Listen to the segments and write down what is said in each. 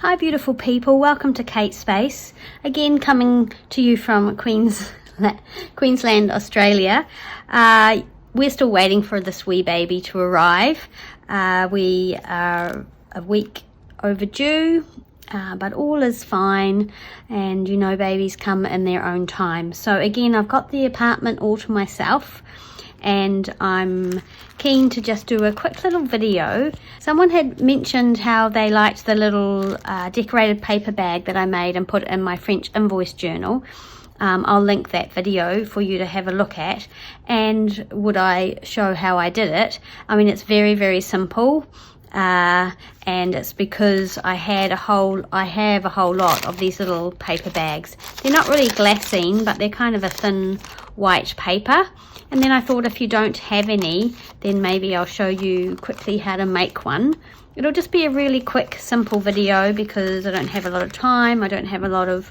Hi beautiful people, welcome to Kate Space. Again coming to you from Queensland, Australia. We're still waiting for this wee baby to arrive. We are a week overdue, but all is fine, and you know babies come in their own time. So again, I've got the apartment all to myself, and I'm keen to just do a quick little video. Someone had mentioned how they liked the little decorated paper bag that I made and put in my French Invoice journal. I'll link that video for you to have a look at. And would I show how I did it? I mean, it's very, very simple. And it's because I have a whole lot of these little paper bags. They're not really glassine, but they're kind of a thin white paper. And then I thought, if you don't have any, then maybe I'll show you quickly how to make one. It'll just be a really quick, simple video because I don't have a lot of time, I don't have a lot of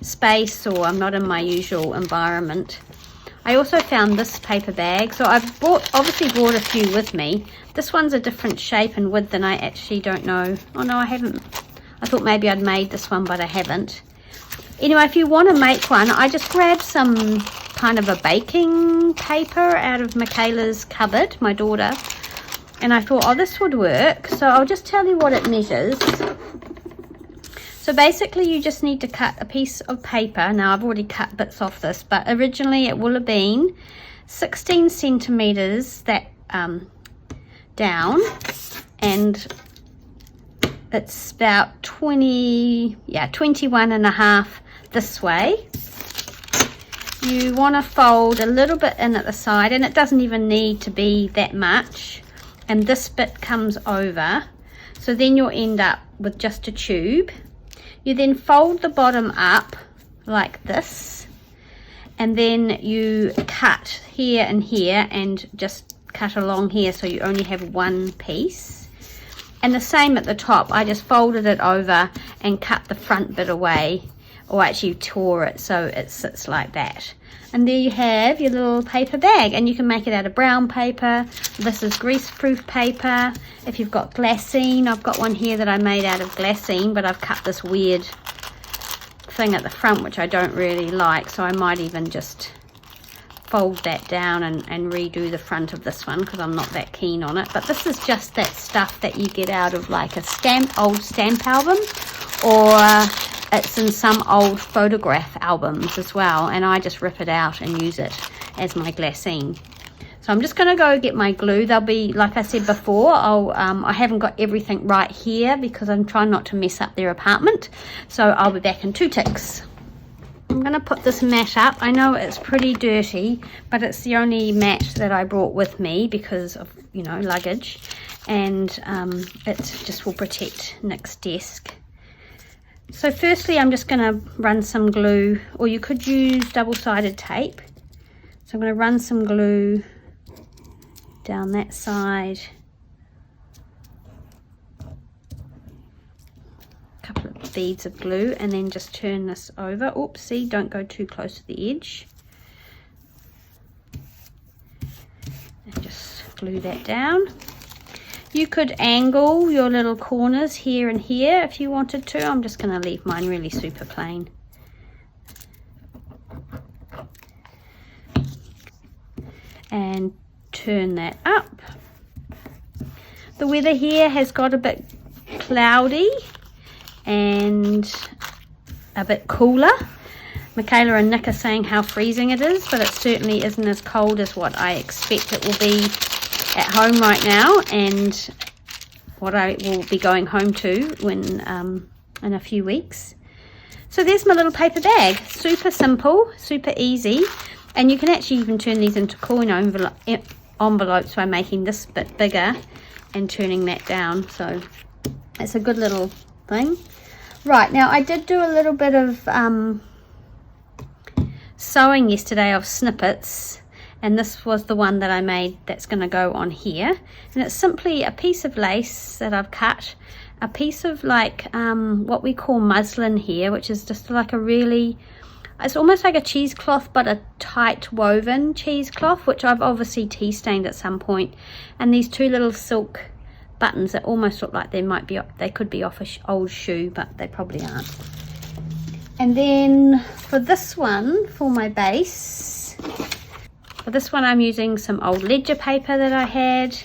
space, or I'm not in my usual environment. I also found this paper bag, so I've obviously brought a few with me. This one's a different shape and width, and I actually don't know. Oh no, I haven't. I thought maybe I'd made this one, but I haven't. Anyway, if you want to make one, I just grabbed some kind of a baking paper out of Michaela's cupboard, my daughter, and I thought, oh, this would work. So I'll just tell you what it measures. So basically you just need to cut a piece of paper. Now I've already cut bits off this, but originally it will have been 16 centimeters that down, and it's about 21 and a half this way. You want to fold a little bit in at the side, and it doesn't even need to be that much, and this bit comes over, so then you'll end up with just a tube. You then fold the bottom up like this, and then you cut here and here, and just cut along here so you only have one piece. And the same at the top, I just folded it over and cut the front bit away, or actually tore it so it sits like that. And there you have your little paper bag, and you can make it out of brown paper. This is grease-proof paper. If you've got glassine, I've got one here that I made out of glassine, but I've cut this weird thing at the front which I don't really like, so I might even just fold that down and redo the front of this one because I'm not that keen on it. But this is just that stuff that you get out of like a old stamp album, or it's in some old photograph albums as well, and I just rip it out and use it as my glassine. So I'm just going to go get my glue. There'll be, like I said before, I haven't got everything right here because I'm trying not to mess up their apartment, so I'll be back in 2 ticks. I'm going to put this mat up. I know it's pretty dirty, but it's the only mat that I brought with me because of, you know, luggage, and it just will protect Nick's desk. So firstly, I'm just going to run some glue, or you could use double-sided tape. So I'm going to run some glue down that side, a couple of beads of glue, and then just turn this over. Oops, see, don't go too close to the edge. And just glue that down. You could angle your little corners here and here if you wanted to. I'm just going to leave mine really super plain. And turn that up. The weather here has got a bit cloudy and a bit cooler. Michaela and Nick are saying how freezing it is, but it certainly isn't as cold as what I expect it will be at home right now, and what I will be going home to when in a few weeks. So there's my little paper bag. Super simple, super easy, and you can actually even turn these into coin envelopes by making this bit bigger and turning that down. So it's a good little thing. Right, now I did do a little bit of sewing yesterday of snippets, and this was the one that I made that's going to go on here, and it's simply a piece of lace that I've cut, a piece of like what we call muslin here, which is just like a really, it's almost like a cheesecloth, but a tight woven cheesecloth, which I've obviously tea stained at some point, and these 2 little silk buttons that almost look like they could be off a old shoe, but they probably aren't. And then for this one, for my base, for this one I'm using some old ledger paper that I had.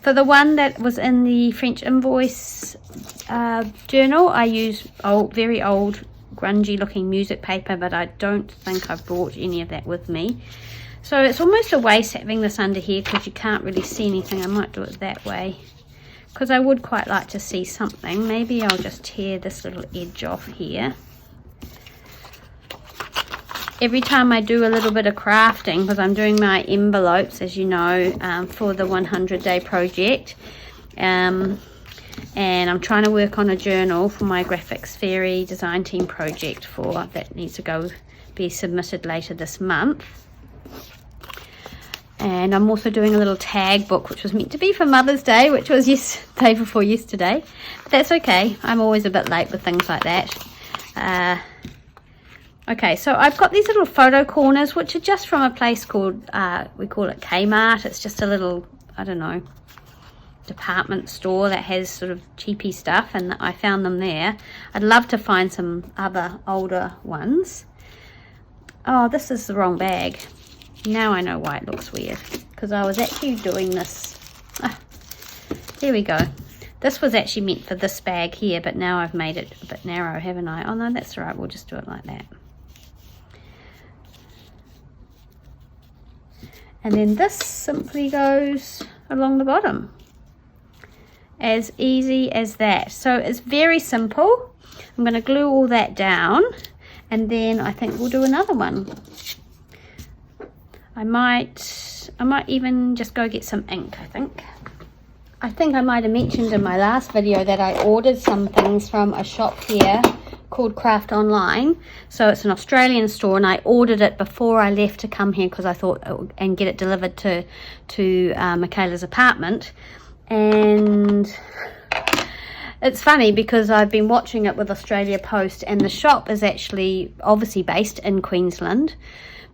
For the one that was in the French Invoice journal, I use very old grungy looking music paper, but I don't think I've brought any of that with me. So it's almost a waste having this under here because you can't really see anything. I might do it that way because I would quite like to see something. Maybe I'll just tear this little edge off here. Every time I do a little bit of crafting, because I'm doing my envelopes, as you know, for the 100-day project, and I'm trying to work on a journal for my graphics fairy design team project that needs to be submitted later this month. And I'm also doing a little tag book, which was meant to be for Mother's Day, which was day before yesterday. But that's okay. I'm always a bit late with things like that. Okay, so I've got these little photo corners, which are just from a place called, we call it Kmart. It's just a little, I don't know, department store that has sort of cheapy stuff, and I found them there. I'd love to find some other older ones. Oh, this is the wrong bag. Now I know why it looks weird, because I was actually doing this. Here we go. This was actually meant for this bag here, but now I've made it a bit narrow, haven't I? Oh no, that's all right. We'll just do it like that. And then this simply goes along the bottom. As easy as that. So it's very simple. I'm going to glue all that down, and then I think we'll do another one. I might even just go get some ink, I think I might have mentioned in my last video that I ordered some things from a shop here called Craft Online. So it's an Australian store, and I ordered it before I left to come here because I thought, and get it delivered to Michaela's apartment. And it's funny because I've been watching it with Australia Post, and the shop is actually obviously based in Queensland,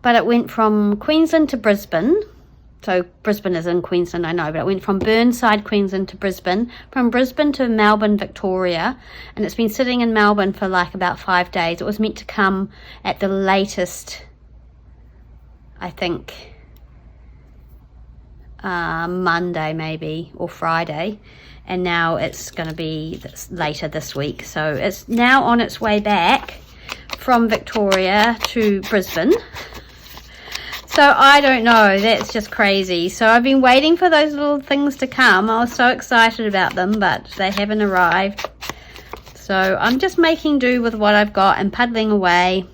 but it went from Queensland to Brisbane. So Brisbane is in Queensland, I know, but it went from Burnside, Queensland to Brisbane, from Brisbane to Melbourne, Victoria, and it's been sitting in Melbourne for like about 5 days. It was meant to come at the latest, I think, Monday maybe, or Friday, and now it's going to be later this week. So it's now on its way back from Victoria to Brisbane. So I don't know, that's just crazy. So I've been waiting for those little things to come. I was so excited about them, but they haven't arrived. So I'm just making do with what I've got and puddling away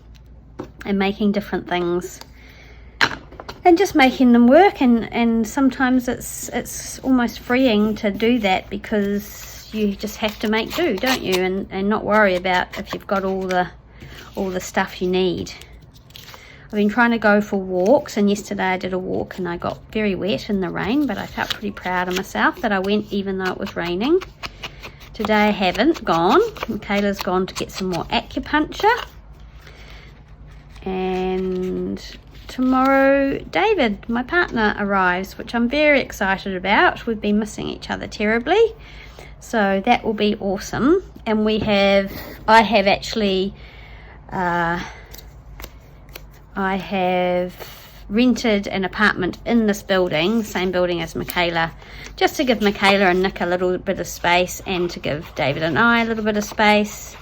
and making different things and just making them work. And sometimes it's almost freeing to do that, because you just have to make do, don't you? And not worry about if you've got all the stuff you need. I've been trying to go for walks, and yesterday I did a walk and I got very wet in the rain, but I felt pretty proud of myself that I went even though it was raining. Today I haven't gone. Michaela's gone to get some more acupuncture. And tomorrow David, my partner, arrives, which I'm very excited about. We've been missing each other terribly. So that will be awesome. And I have rented an apartment in this building, same building as Michaela, just to give Michaela and Nick a little bit of space, and to give David and I a little bit of space,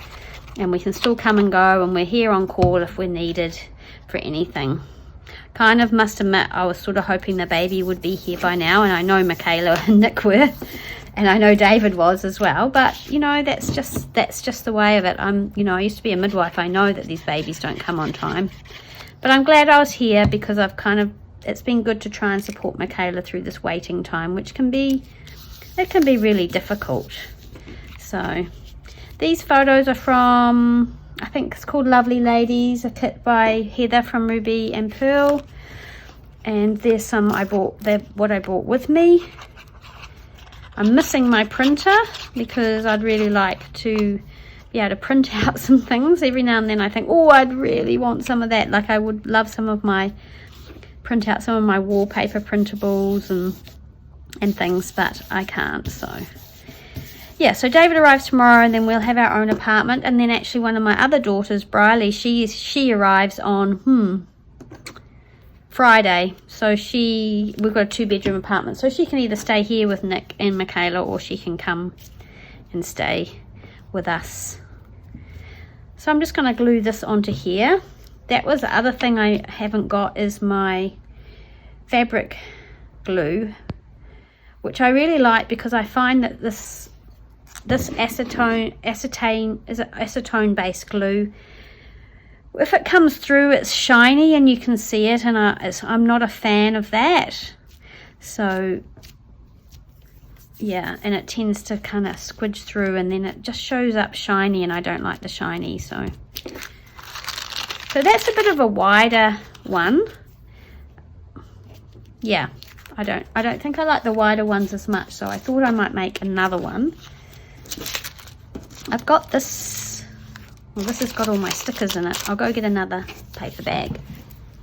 and we can still come and go, and we're here on call if we're needed for anything. Kind of must admit, I was sort of hoping the baby would be here by now, and I know Michaela and Nick were, and I know David was as well, but you know, that's just the way of it. I used to be a midwife. I know that these babies don't come on time. But I'm glad I was here, because it's been good to try and support Michaela through this waiting time, which can be really difficult. So these photos are from, I think it's called Lovely Ladies, a kit by Heather from Ruby and Pearl. And there's some what I brought with me. I'm missing my printer, because I'd really like to be able to print out some things. Every now and then I think, oh, I'd really want some of that. Like I would love print out some of my wallpaper printables and things, but I can't. So yeah, so David arrives tomorrow, and then we'll have our own apartment. And then actually one of my other daughters, Briley, she arrives on Friday. So we've got a 2-bedroom apartment, so she can either stay here with Nick and Michaela, or she can come and stay with us. So I'm just going to glue this onto here. That was the other thing I haven't got, is my fabric glue, which I really like, because I find that this acetone based glue, if it comes through, it's shiny and you can see it, and I'm not a fan of that. So yeah, and it tends to kind of squidge through, and then it just shows up shiny, and I don't like the shiny. So that's a bit of a wider one. Yeah, I don't think I like the wider ones as much, so I thought I might make another one. I've got this, well, this has got all my stickers in it. I'll go get another paper bag.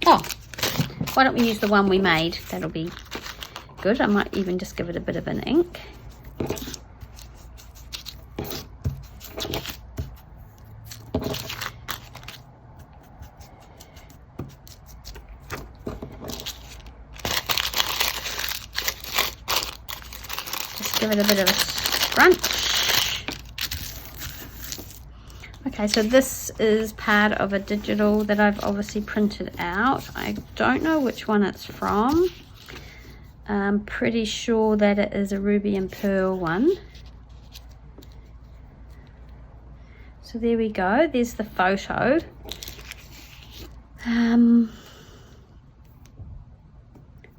Oh, why don't we use the one we made? That'll be good. I might even just give it a bit of an ink. Just give it a bit of a scrunch. Okay, so this is part of a digital that I've obviously printed out. I don't know which one it's from. I'm pretty sure that it is a ruby and pearl one. So there we go, there's the photo.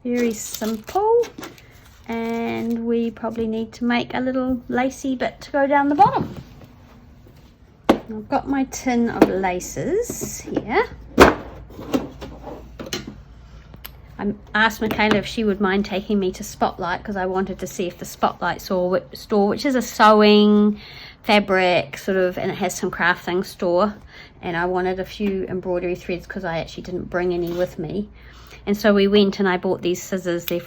Very simple, and we probably need to make a little lacy bit to go down the bottom. I've got my tin of laces here. I asked Michaela if she would mind taking me to Spotlight, because I wanted to see if the Spotlight store, which is a sewing, fabric sort of, and it has some craft things store, and I wanted a few embroidery threads because I actually didn't bring any with me. And so we went and I bought these scissors. They're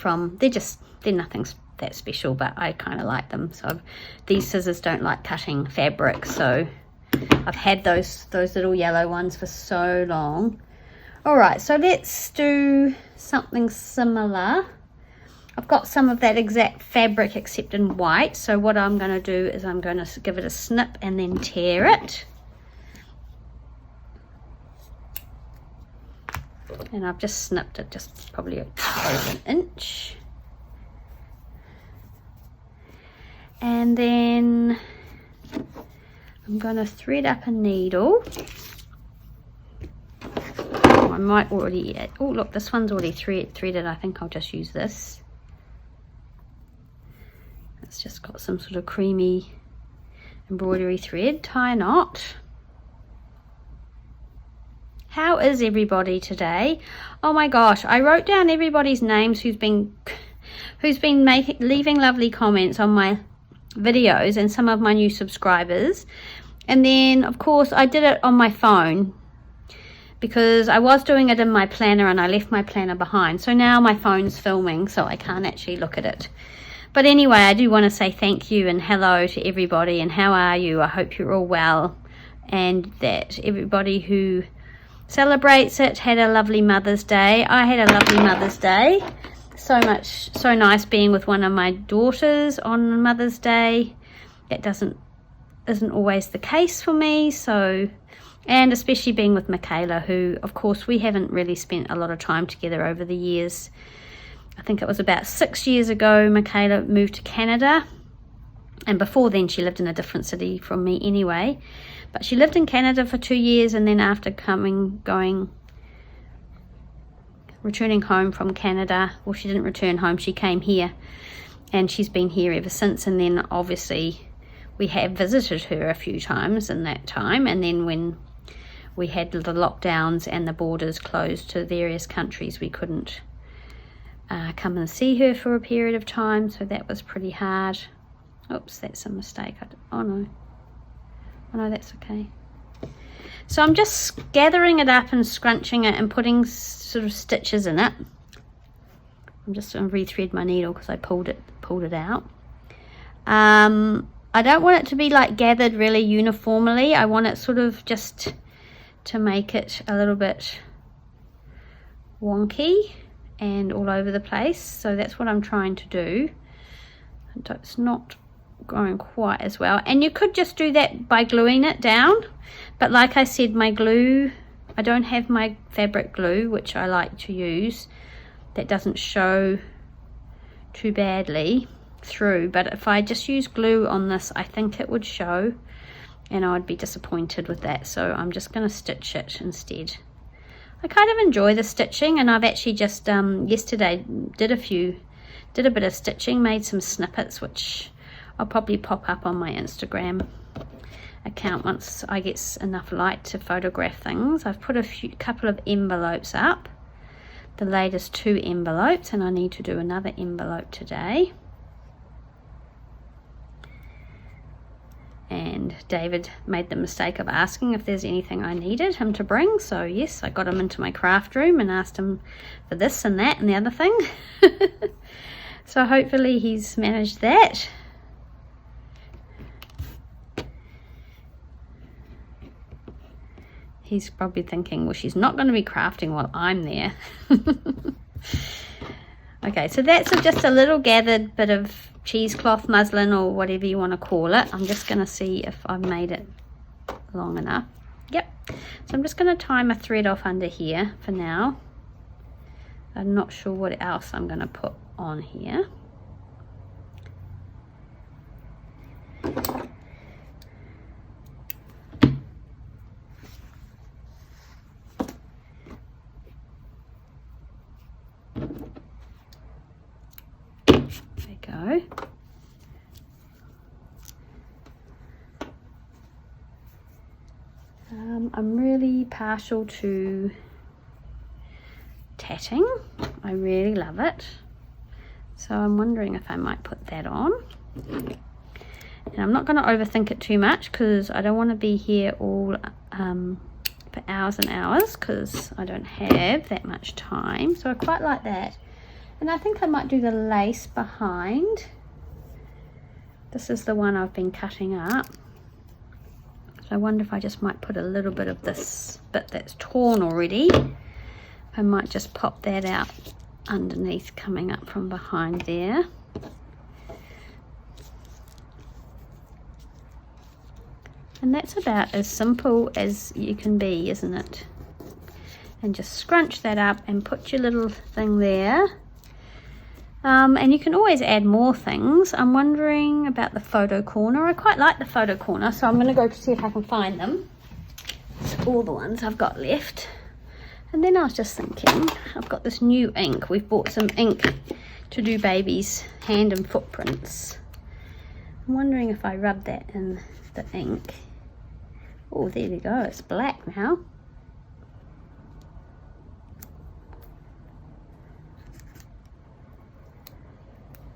nothing that special, but I kind of like them. So these scissors don't like cutting fabric, so I've had those little yellow ones for so long. All right, so let's do something similar. I've got some of that exact fabric except in white. So what I'm going to do is I'm going to give it a snip and then tear it. And I've just snipped it, just probably over an inch. And then I'm going to thread up a needle. I might already, oh look, this one's already threaded. I think I'll just use this. It's just got some sort of creamy embroidery thread. Tie a knot. How is everybody today? Oh my gosh, I wrote down everybody's names who's been leaving lovely comments on my videos, and some of my new subscribers. And then of course I did it on my phone because I was doing it in my planner and I left my planner behind, so now my phone's filming, so I can't actually look at it. But anyway, I do want to say thank you and hello to everybody, and how are you? I hope you're all well, and that everybody who celebrates it had a lovely Mother's Day. I had a lovely Mother's Day. So nice being with one of my daughters on Mother's Day. That isn't always the case for me. So, and especially being with Michaela, who of course we haven't really spent a lot of time together over the years. I think it was about 6 years ago Michaela moved to Canada, and before then she lived in a different city from me anyway. But she lived in Canada for 2 years, and then after returning home from Canada, well, she didn't return home, she came here, and she's been here ever since. And then obviously we have visited her a few times in that time, and then when we had the lockdowns and the borders closed to various countries, we couldn't come and see her for a period of time, so that was pretty hard. Oops, that's a mistake. Oh no, that's okay. So I'm just gathering it up and scrunching it and putting sort of stitches in it. I'm just going to rethread my needle because I pulled it out. I I don't want it to be like gathered really uniformly. I want it sort of just to make it a little bit wonky and all over the place. So that's what I'm trying to do. It's not going quite as well, and you could just do that by gluing it down, but like I said, my glue, I don't have my fabric glue, which I like to use, that doesn't show too badly through, but if I just use glue on this, I think it would show, and I would be disappointed with that. So I'm just going to stitch it instead. I kind of enjoy the stitching, and I've actually just yesterday did a bit of stitching, made some snippets, which I'll probably pop up on my Instagram account once I get enough light to photograph things. I've put a couple of envelopes up, the latest 2 envelopes, and I need to do another envelope today. And David made the mistake of asking if there's anything I needed him to bring, so yes, I got him into my craft room and asked him for this and that and the other thing. So hopefully he's managed that. He's probably thinking, well, she's not going to be crafting while I'm there. Okay, so that's just a little gathered bit of cheesecloth, muslin, or whatever you want to call it. I'm just going to see if I've made it long enough. Yep. So I'm just going to tie my thread off under here for now. I'm not sure what else I'm going to put on here. There we go. I'm really partial to tatting. I really love it. So I'm wondering if I might put that on. And I'm not going to overthink it too much, because I don't want to be here all for hours and hours, because I don't have that much time. So I quite like that. And I think I might do the lace behind. This is the one I've been cutting up. So I wonder if I just might put a little bit of this bit that's torn already. I might just pop that out underneath, coming up from behind there. And that's about as simple as you can be, isn't it? And just scrunch that up and put your little thing there. And you can always add more things. I'm wondering about the photo corner. I quite like the photo corner, so I'm going to go to see if I can find them. All the ones I've got left. And then I was just thinking, I've got this new ink. We've bought some ink to do babies' hand and footprints. I'm wondering if I rub that in the ink. Oh, there we go. It's black now.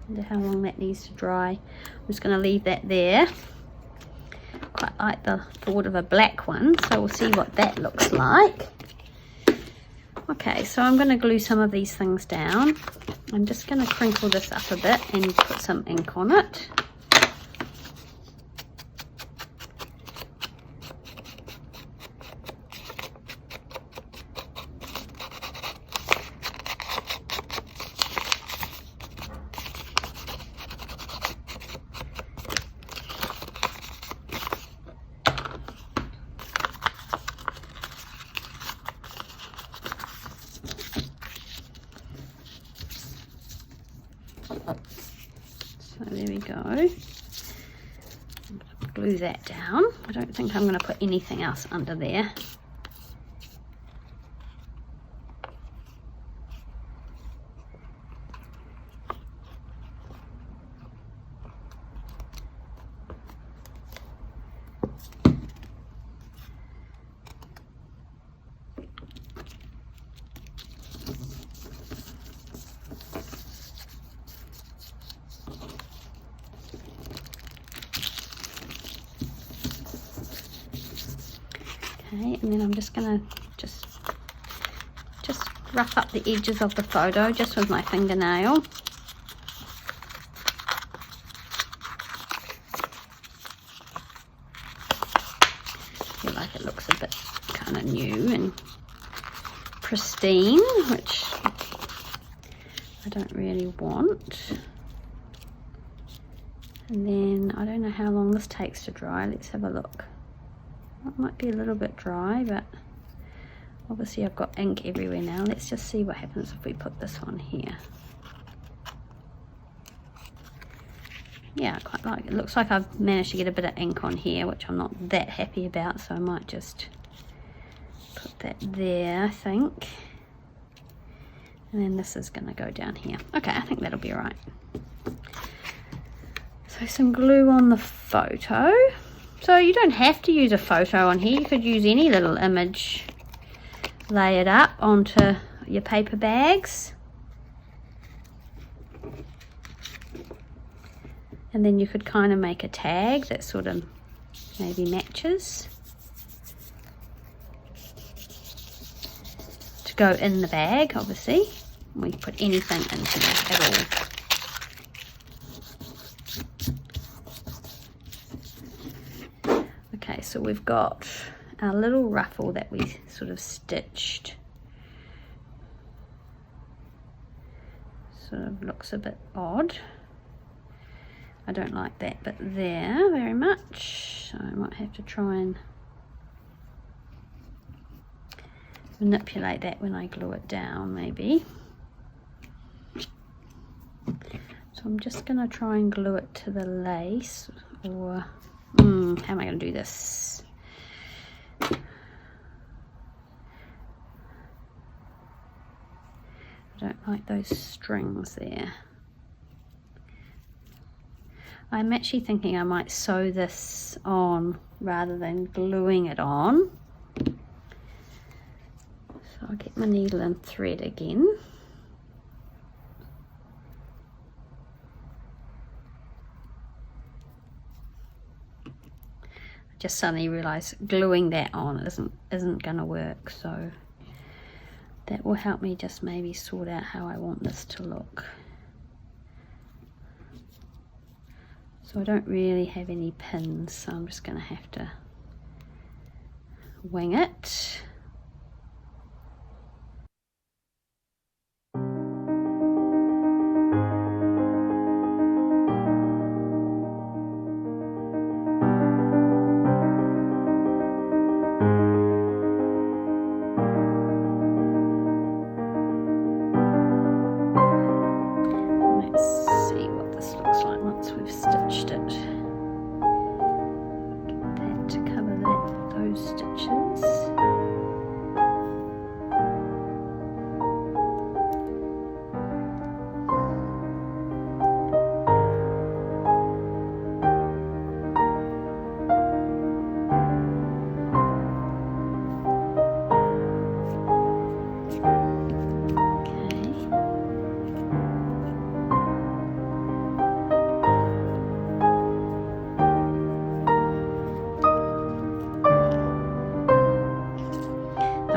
Wonder how long that needs to dry. I'm just going to leave that there. Quite like the thought of a black one, so we'll see what that looks like. Okay, so I'm going to glue some of these things down. I'm just going to crinkle this up a bit and put some ink on it. So there we go. Glue that down. I don't think I'm going to put anything else under there. Okay, and then I'm just going to just rough up the edges of the photo just with my fingernail. feel like it looks a bit kind of new and pristine, which I don't really want. And then I don't know how long this takes to dry. Let's have a look. It might be a little bit dry, but obviously I've got ink everywhere now. Let's just see what happens if we put this on here. Yeah, I quite like it. Looks like I've managed to get a bit of ink on here, which I'm not that happy about, so I might just put that there, I think. And then this is going to go down here. Okay, I think that'll be all right. So some glue on the photo. So you don't have to use a photo on here. You could use any little image. Lay it up onto your paper bags. And then you could kind of make a tag that sort of maybe matches to go in the bag, obviously. We put anything into it at all. Okay, so we've got our little ruffle that we sort of stitched. Sort of looks a bit odd. I don't like that bit there very much, so I might have to try and manipulate that when I glue it down, maybe. So I'm just going to try and glue it to the lace, or how am I going to do this? I don't like those strings there. I'm actually thinking I might sew this on rather than gluing it on. So I'll get my needle and thread again. I just suddenly realised gluing that on isn't going to work, so that will help me just maybe sort out how I want this to look. So I don't really have any pins, so I'm just going to have to wing it.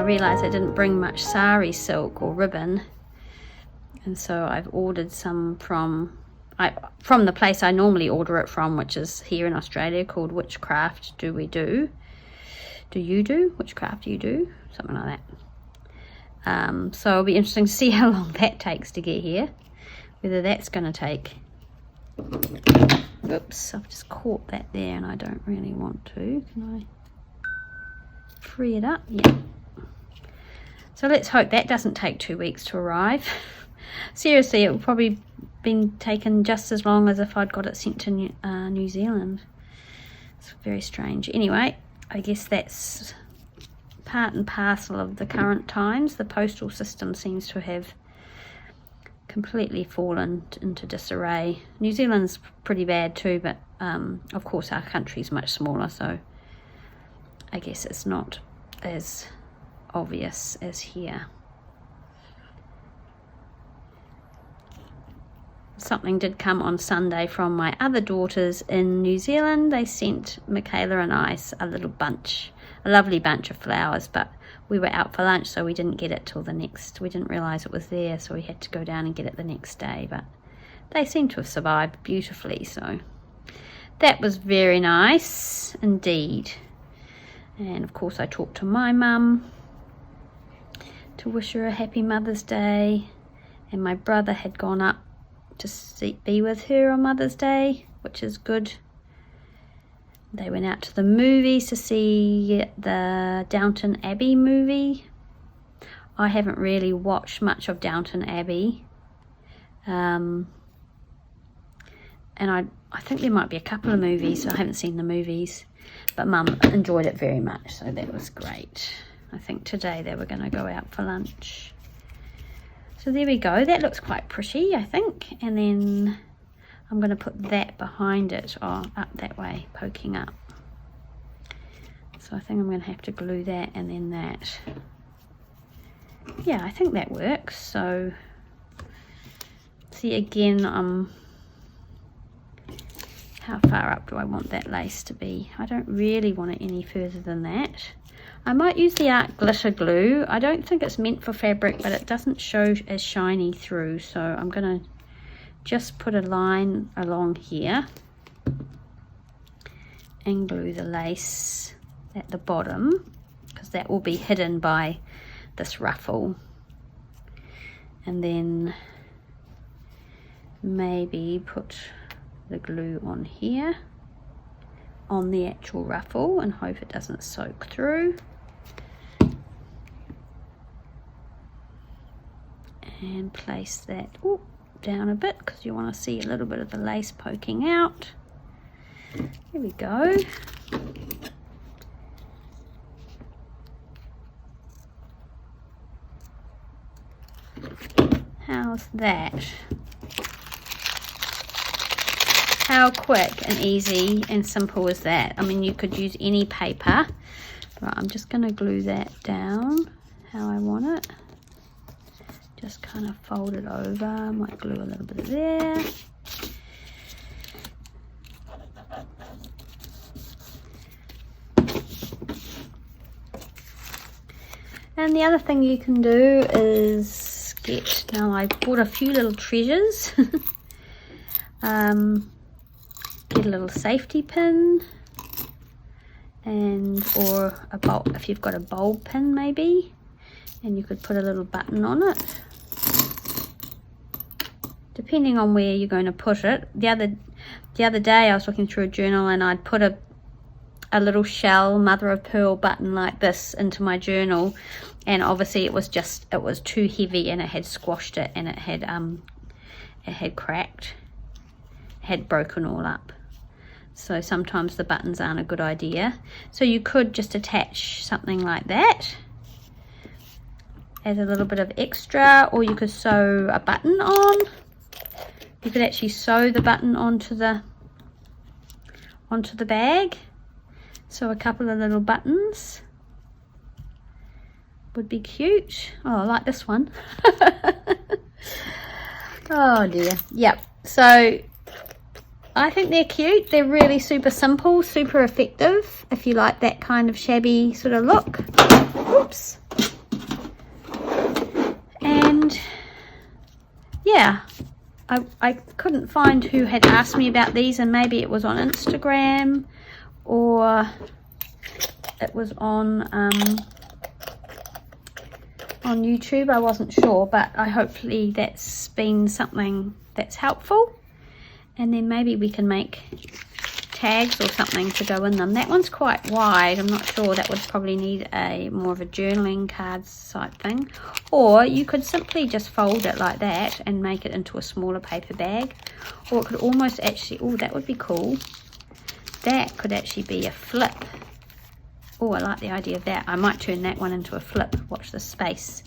Realised I didn't bring much sari silk or ribbon, and so I've ordered some from the place I normally order it from, which is here in Australia, called Witchcraft Do We Do. Do you do? Witchcraft Do You Do? Something like that. So it'll be interesting to see how long that takes to get here, whether that's going to take. Oops, I've just caught that there and I don't really want to. Can I free it up? Yeah. So let's hope that doesn't take 2 weeks to arrive. Seriously, it would probably been taken just as long as if I'd got it sent to New Zealand. It's very strange. Anyway, I guess that's part and parcel of the current times. The postal system seems to have completely fallen into disarray. New Zealand's pretty bad too, but of course our country's much smaller, so I guess it's not as obvious as here. Something did come on Sunday from my other daughters in New Zealand. They sent Michaela and I a little bunch, a lovely bunch of flowers, but we were out for lunch, so we didn't get it till we didn't realise it was there, so we had to go down and get it the next day. But they seem to have survived beautifully, so that was very nice indeed. And of course I talked to my mum to wish her a happy Mother's Day, and my brother had gone up to be with her on Mother's Day, which is good. They went out to the movies to see the Downton Abbey movie. I haven't really watched much of Downton Abbey, and I think there might be a couple of movies, so I haven't seen the movies, but Mum enjoyed it very much, so that was great. I think today they were going to go out for lunch. So there we go, that looks quite pretty, I think. And then I'm going to put that behind it, or up that way, poking up. So I think I'm going to have to glue that and then that. Yeah, I think that works. So see, again, how far up do I want that lace to be? I don't really want it any further than that. I might use the Art Glitter Glue. I don't think it's meant for fabric, but it doesn't show as shiny through, so I'm going to just put a line along here and glue the lace at the bottom, because that will be hidden by this ruffle. And then maybe put the glue on here on the actual ruffle and hope it doesn't soak through. And place that down a bit, because you want to see a little bit of the lace poking out. There we go. How's that? How quick and easy and simple is that? I mean, you could use any paper. Right, I'm just going to glue that down how I want it. Just kind of fold it over. I might glue a little bit there. And the other thing you can do is get, now I bought a few little treasures. Get a little safety pin, and or a bolt, if you've got a bulb pin maybe, and you could put a little button on it, depending on where you're going to put it. The other day I was looking through a journal and I'd put a little shell mother of pearl button like this into my journal, and obviously it was too heavy and it had squashed it, and it had cracked, it had broken all up. So sometimes the buttons aren't a good idea, so you could just attach something like that as a little bit of extra, or you could sew a button on. You could actually sew the button onto the bag. So a couple of little buttons would be cute. Oh, I like this one. Oh dear. Yep. So I think they're cute. They're really super simple, super effective if you like that kind of shabby sort of look. Oops. And yeah, I couldn't find who had asked me about these, and maybe it was on Instagram or it was on YouTube. I wasn't sure, but hopefully that's been something that's helpful. And then maybe we can make tags or something to go in them. That one's quite wide. I'm not sure. That would probably need more of a journaling cards type thing. Or you could simply just fold it like that and make it into a smaller paper bag. Or it could almost actually, oh, that would be cool. That could actually be a flip. Oh, I like the idea of that. I might turn that one into a flip. Watch the space.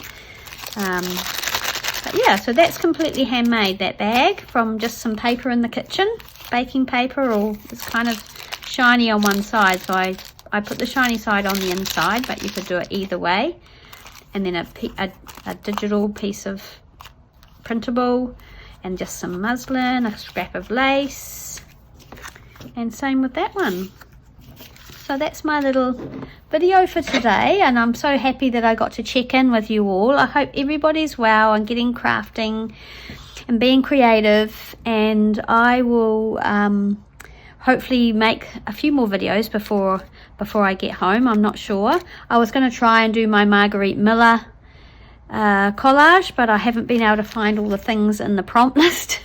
But yeah, so that's completely handmade, that bag, from just some paper in the kitchen, baking paper, or it's kind of shiny on one side, so I put the shiny side on the inside, but you could do it either way. And then a digital piece of printable, and just some muslin, a scrap of lace, and same with that one. So that's my little video for today, and I'm so happy that I got to check in with you all. I hope everybody's well and getting crafting and being creative, and I will hopefully make a few more videos before I get home. I'm not sure. I was going to try and do my Marguerite Miller collage, but I haven't been able to find all the things in the prompt list.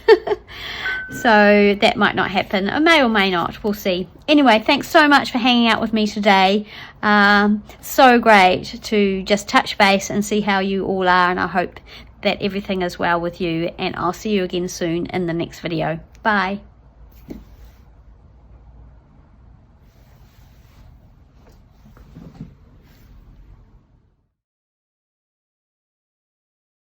So that might not happen. It may or may not. We'll see. Anyway, thanks so much for hanging out with me today. So great to just touch base and see how you all are, and I hope that everything is well with you, and I'll see you again soon in the next video. Bye.